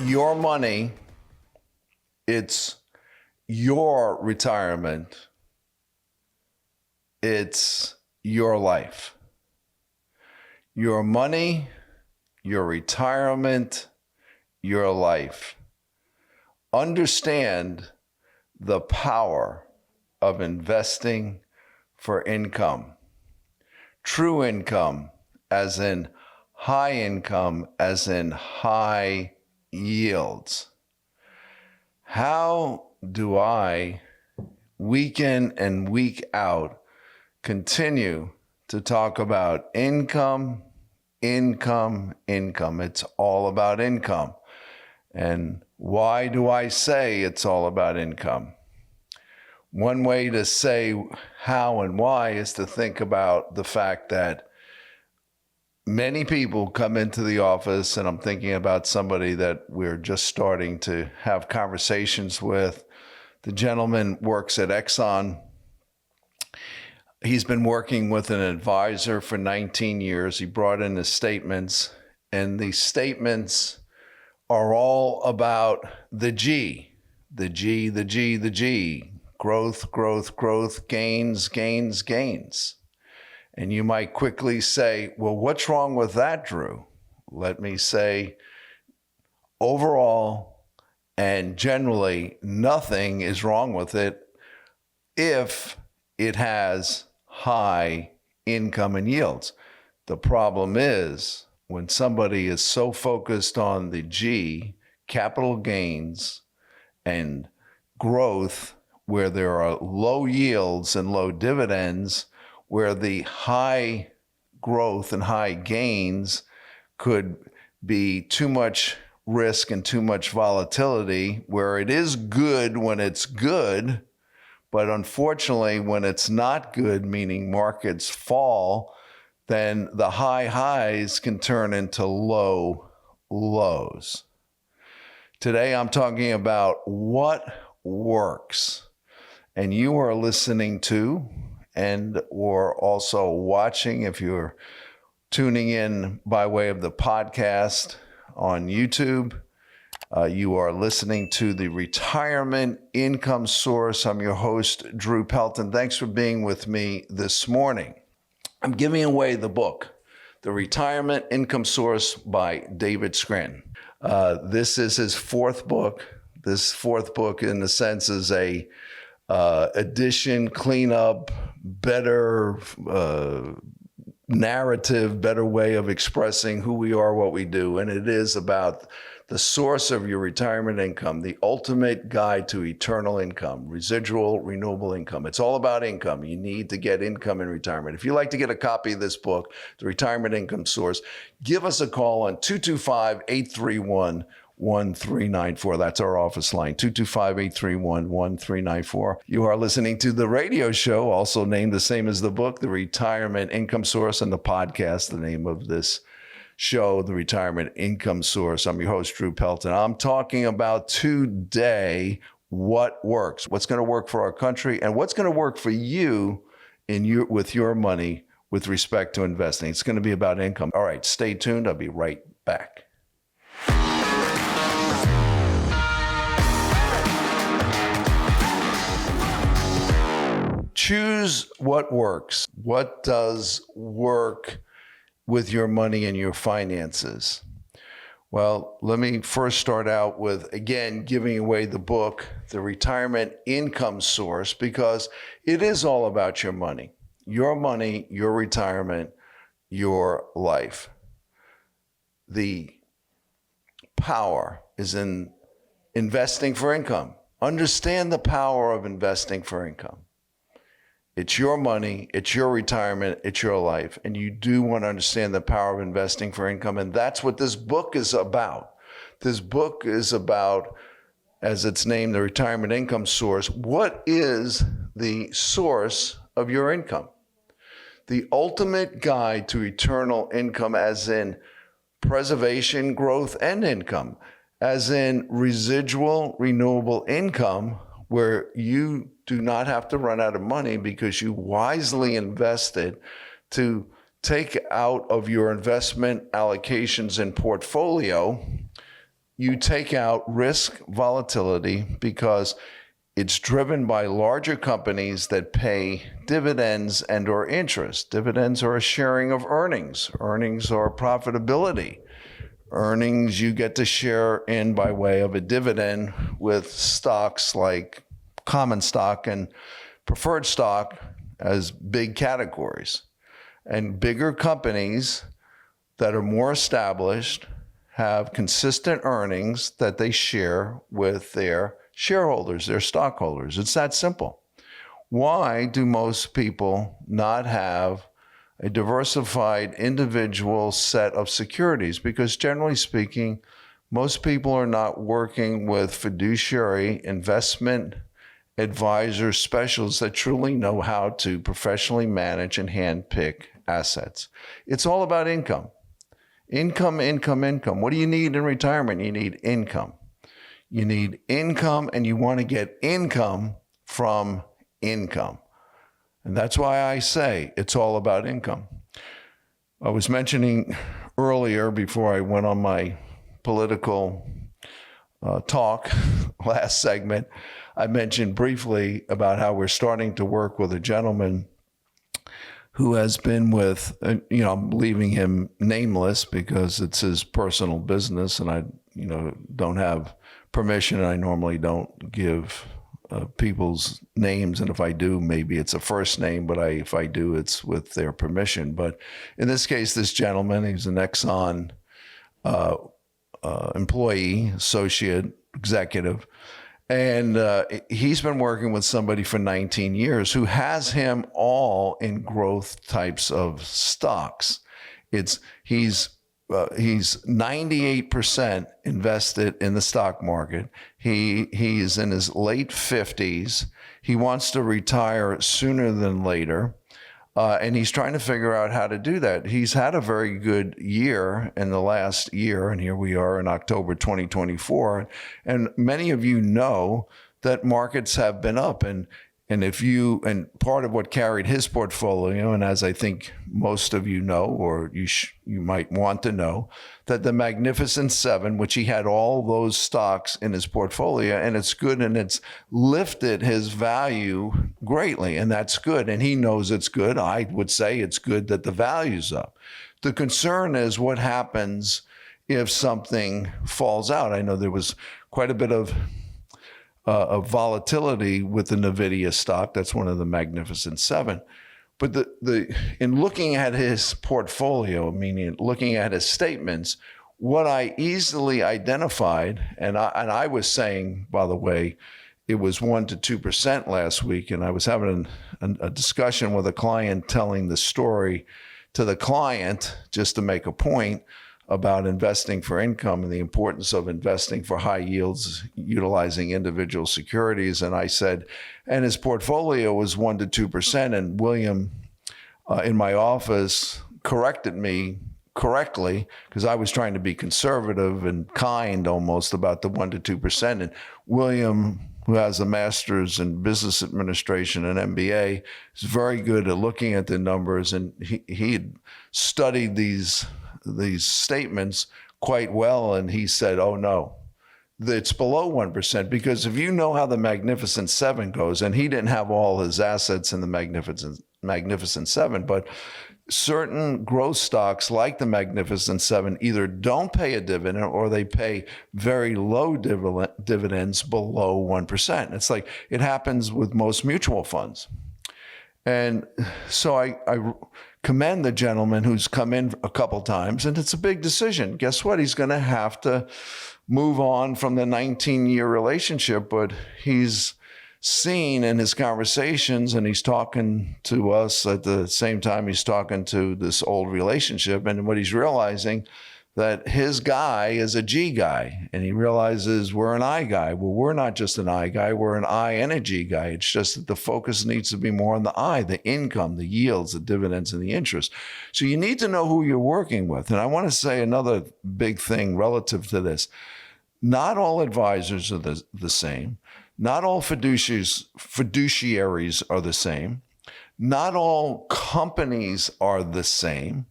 your money, it's your retirement, it's your life. Your money, your retirement, your life. Understand the power of investing for income. True income, as in high income, as in high yields. How do I, week in and week out, continue to talk about income, income, income? It's all about income. And why do I say it's all about income? One way to say how and why is to think about the fact that many people come into the office, and I'm thinking about somebody that we're just starting to have conversations with. The gentleman works at Exxon. He's been working with an advisor for 19 years. He brought in his statements, and the statements are all about the G, the G, the G, the G. Growth, growth, growth, gains, gains, gains. And you might quickly say, well, what's wrong with that, Drew? Let me say, overall and generally, nothing is wrong with it if it has high income and yields. The problem is when somebody is so focused on the G, capital gains, and growth, where there are low yields and low dividends, where the high growth and high gains could be too much risk and too much volatility, where it is good when it's good, but unfortunately when it's not good, meaning markets fall, then the high highs can turn into low lows. Today I'm talking about what works. And you are listening to and or also watching, if you're tuning in by way of the podcast on YouTube, you are listening to the Retirement Income Source. I'm your host, Drew Pelton. Thanks for being with me this morning. I'm giving away the book, The Retirement Income Source by David Scranton. This is his fourth book. This fourth book, in a sense, is a addition, cleanup, better narrative, better way of expressing who we are, what we do. And it is about the source of your retirement income, the ultimate guide to eternal income, residual, renewable income. It's all about income. You need to get income in retirement. If you'd like to get a copy of this book, The Retirement Income Source, give us a call on 225-831-1394. That's our office line, 225-831-1394. You are listening to the radio show, also named the same as the book, The Retirement Income Source, and the podcast, the name of this show, The Retirement Income Source. I'm your host, Drew Pelton. I'm talking about today what works, what's going to work for our country, and what's going to work for you with your money with respect to investing. It's going to be about income. All right, stay tuned. I'll be right back. Choose what works. What does work with your money and your finances? Well, let me first start out with, again, giving away the book, The Retirement Income Source, because it is all about your money, your retirement, your life. The power is in investing for income. Understand the power of investing for income. It's your money, it's your retirement, it's your life. And you do want to understand the power of investing for income. And that's what this book is about. This book is about, as it's named, The Retirement Income Source. What is the source of your income? The ultimate guide to eternal income, as in preservation, growth, and income, as in residual, renewable income, where you do not have to run out of money because you wisely invested to take out of your investment allocations and portfolio you take out risk volatility because it's driven by larger companies that pay dividends and or interest. Dividends are a sharing of earnings. Earnings are profitability. Earnings you get to share in by way of a dividend with stocks like common stock and preferred stock as big categories. And bigger companies that are more established have consistent earnings that they share with their shareholders, their stockholders. It's that simple. Why do most people not have a diversified individual set of securities? Because generally speaking, most people are not working with fiduciary investment advisors, specialists that truly know how to professionally manage and handpick assets. It's all about income. Income, income, income. What do you need in retirement? You need income. You need income, and you want to get income from income. And that's why I say it's all about income. I was mentioning earlier, before I went on my political talk last segment, I mentioned briefly about how we're starting to work with a gentleman who has been with, I'm leaving him nameless because it's his personal business, and I, don't have permission. I normally don't give people's names, and if I do, maybe it's a first name, but if I do, it's with their permission. But in this case, this gentleman, he's an Exxon employee, associate, executive, and he's been working with somebody for 19 years who has him all in growth types of stocks. He's 98% invested in the stock market. He's in his late 50s. He wants to retire sooner than later. And he's trying to figure out how to do that. He's had a very good year in the last year, and here we are in October 2024. And many of you know that markets have been up, and part of what carried his portfolio, and as I think most of you know, or you might want to know, that the Magnificent Seven, which he had all those stocks in his portfolio, and it's good, and it's lifted his value greatly, and that's good, and he knows it's good. I would say it's good that the value's up. The concern is what happens if something falls out. I know there was quite a bit of volatility with the NVIDIA stock. That's one of the Magnificent Seven. But in looking at his portfolio, meaning looking at his statements, what I easily identified, and I was saying, by the way, it was 1% to 2% last week, and I was having a discussion with a client, telling the story to the client just to make a point about investing for income and the importance of investing for high yields, utilizing individual securities. And I said, and his portfolio was 1% to 2%. And William in my office corrected me correctly, because I was trying to be conservative and kind almost about the 1% to 2%. And William, who has a master's in business administration and MBA, is very good at looking at the numbers. And he had studied these statements quite well, and he said, oh no, it's below 1%, because if you know how the Magnificent Seven goes, and he didn't have all his assets in the Magnificent Seven, but certain growth stocks like the Magnificent Seven either don't pay a dividend or they pay very low dividends below 1%. It's like it happens with most mutual funds. And so I commend the gentleman who's come in a couple times, and it's a big decision. Guess what? He's going to have to move on from the 19-year relationship, but he's seen in his conversations, and he's talking to us at the same time he's talking to this old relationship, and what he's realizing that his guy is a G guy, and he realizes we're an I guy. Well, we're not just an I guy, we're an I and a G guy. It's just that the focus needs to be more on the I, the income, the yields, the dividends, and the interest. So you need to know who you're working with. And I want to say another big thing relative to this. Not all advisors are the same. Not all fiduciaries are the same. Not all companies are the same.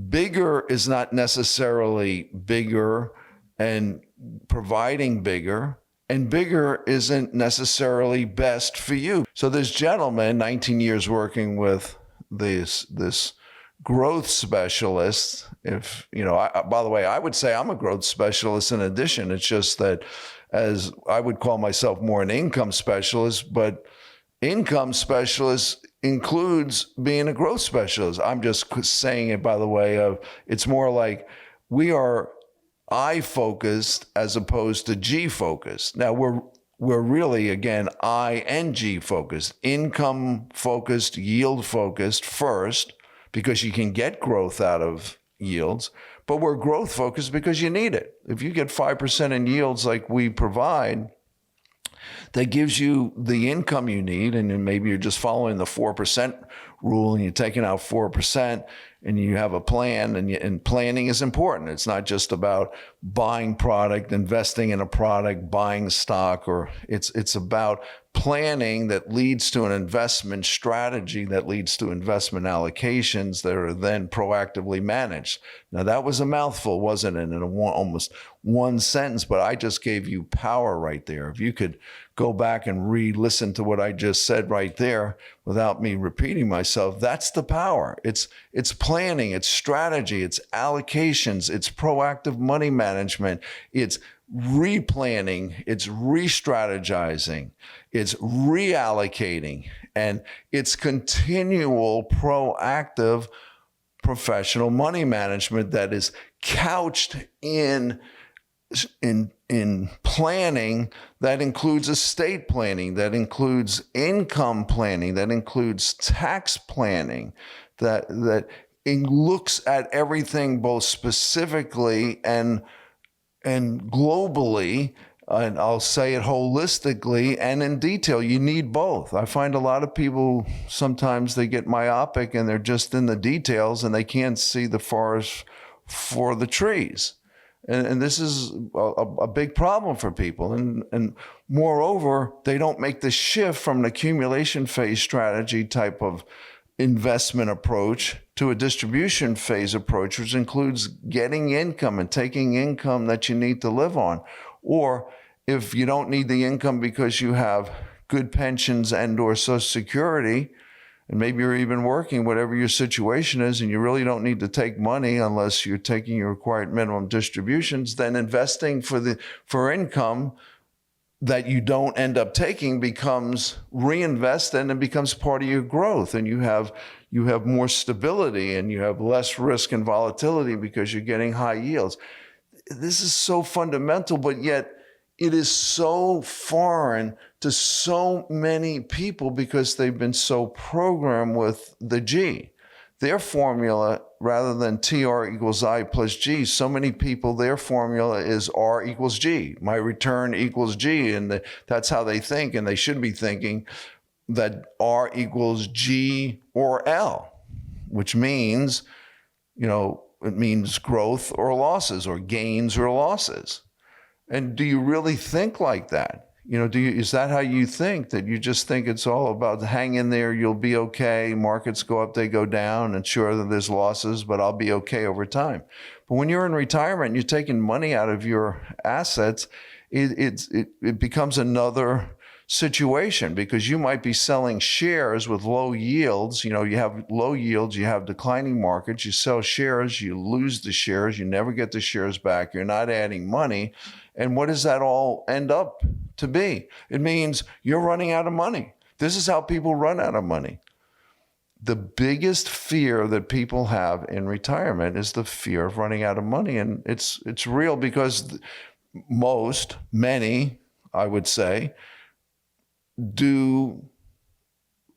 Bigger is not necessarily bigger and providing bigger. And bigger isn't necessarily best for you. So this gentleman, 19 years working with this growth specialist, if, by the way, I would say I'm a growth specialist in addition. It's just that as I would call myself more an income specialist, but income specialist includes being a growth specialist. I'm just saying it by the way of, it's more like we are I focused as opposed to G focused. Now we're really, again, I and G focused, income focused, yield focused first, because you can get growth out of yields, but we're growth focused because you need it. If you get 5% in yields like we provide, that gives you the income you need, and then maybe you're just following the 4% rule and you're taking out 4%, and you have a plan, and planning is important. It's not just about buying product, investing in a product, buying stock, or it's about planning that leads to an investment strategy that leads to investment allocations that are then proactively managed. Now that was a mouthful, wasn't it, in almost one sentence, but I just gave you power right there. If you could go back and re-listen to what I just said right there without me repeating myself, that's the power. It's planning, it's strategy, it's allocations, it's proactive money management, it's replanning, it's re-strategizing, it's reallocating, and it's continual proactive professional money management that is couched in planning that includes estate planning, that includes income planning, that includes tax planning, that looks at everything both specifically and globally, and I'll say it holistically and in detail. You need both. I find a lot of people, sometimes they get myopic and they're just in the details and they can't see the forest for the trees. And this is a big problem for people. And moreover, they don't make the shift from an accumulation phase strategy type of investment approach to a distribution phase approach, which includes getting income and taking income that you need to live on. Or if you don't need the income because you have good pensions and or Social Security, and maybe you're even working, whatever your situation is, and you really don't need to take money unless you're taking your required minimum distributions, then investing for income that you don't end up taking becomes reinvested and it becomes part of your growth. And you have more stability and you have less risk and volatility because you're getting high yields. This is so fundamental, but yet it is so foreign to so many people because they've been so programmed with the G. Their formula, rather than TR equals I plus G, so many people, their formula is R equals G. My return equals G, and that's how they think, and they should be thinking that R equals G or L, which means, it means growth or losses, or gains or losses. And do you really think like that? Is that how you think? That you just think it's all about hang in there, you'll be okay, markets go up, they go down, and sure that there's losses, but I'll be okay over time. But when you're in retirement and you're taking money out of your assets, it becomes another situation, because you might be selling shares with low yields. You have low yields, you have declining markets, you sell shares, you lose the shares, you never get the shares back, you're not adding money. And what does that all end up to be? It means you're running out of money. This is how people run out of money. The biggest fear that people have in retirement is the fear of running out of money. And it's real, because many, I would say, do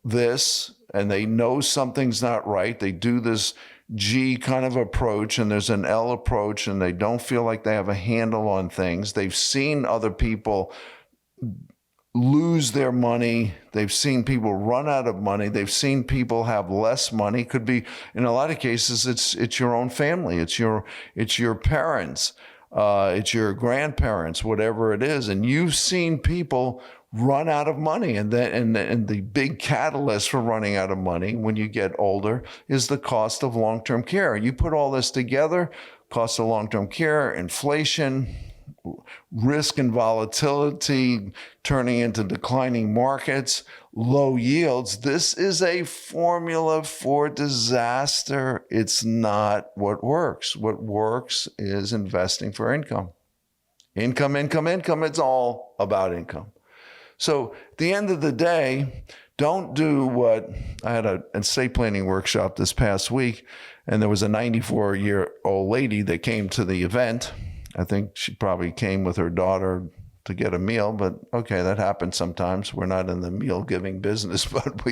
this and they know something's not right. They do this G kind of approach and there's an L approach, and they don't feel like they have a handle on things. They've seen other people lose their money. They've seen people run out of money. They've seen people have less money. Could be, in a lot of cases, it's your own family. It's your parents. It's your grandparents, whatever it is. And you've seen people run out of money. And the big catalyst for running out of money when you get older is the cost of long-term care. You put all this together, cost of long-term care, inflation, risk and volatility turning into declining markets, low yields. This is a formula for disaster. It's not what works. What works is investing for income. Income, income, income. It's all about income. So at the end of the day, don't do what I had an estate planning workshop this past week, and there was a 94-year-old lady that came to the event. I think she probably came with her daughter to get a meal, but okay, that happens sometimes. We're not in the meal giving business, but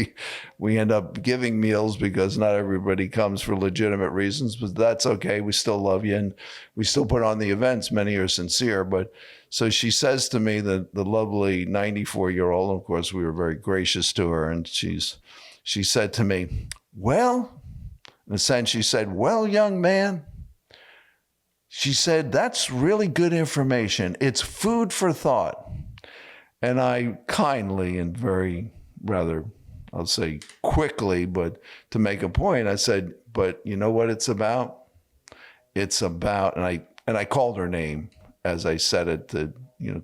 we end up giving meals because not everybody comes for legitimate reasons, but that's okay. We still love you and we still put on the events. Many are sincere, but so she says to me, the lovely 94-year-old, of course, we were very gracious to her, and she said to me, well, in a sense, she said, well, young man, she said, that's really good information. It's food for thought. And I kindly and very rather, I'll say quickly, but to make a point, I said, but you know what it's about? It's about, and I called her name as I said it to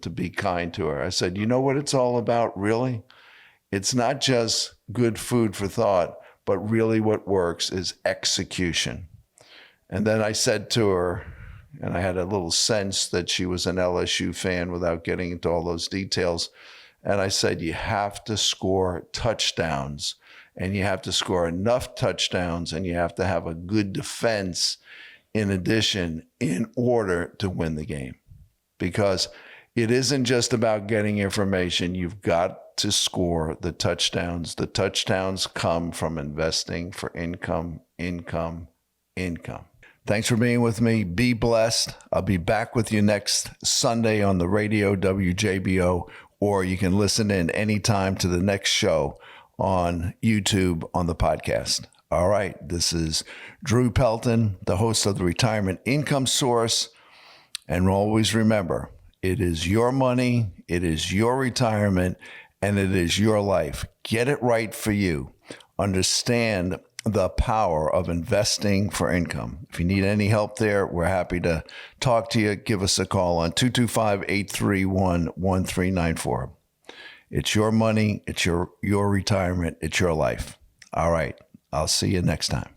be kind to her. I said, you know what it's all about, really? It's not just good food for thought, but really what works is execution. And then I said to her, and I had a little sense that she was an LSU fan without getting into all those details. And I said, you have to score touchdowns, and you have to score enough touchdowns, and you have to have a good defense in addition in order to win the game. Because it isn't just about getting information. You've got to score the touchdowns. The touchdowns come from investing for income, income, income. Thanks for being with me. Be blessed. I'll be back with you next Sunday on the radio, WJBO, or you can listen in anytime to the next show on YouTube on the podcast. All right. This is Drew Pelton, the host of the Retirement Income Source. And always remember, it is your money, it is your retirement, and it is your life. Get it right for you. Understand the power of investing for income. If you need any help there, we're happy to talk to you. Give us a call on 225-831-1394. It's your money, it's your retirement, it's your life. All right. I'll see you next time.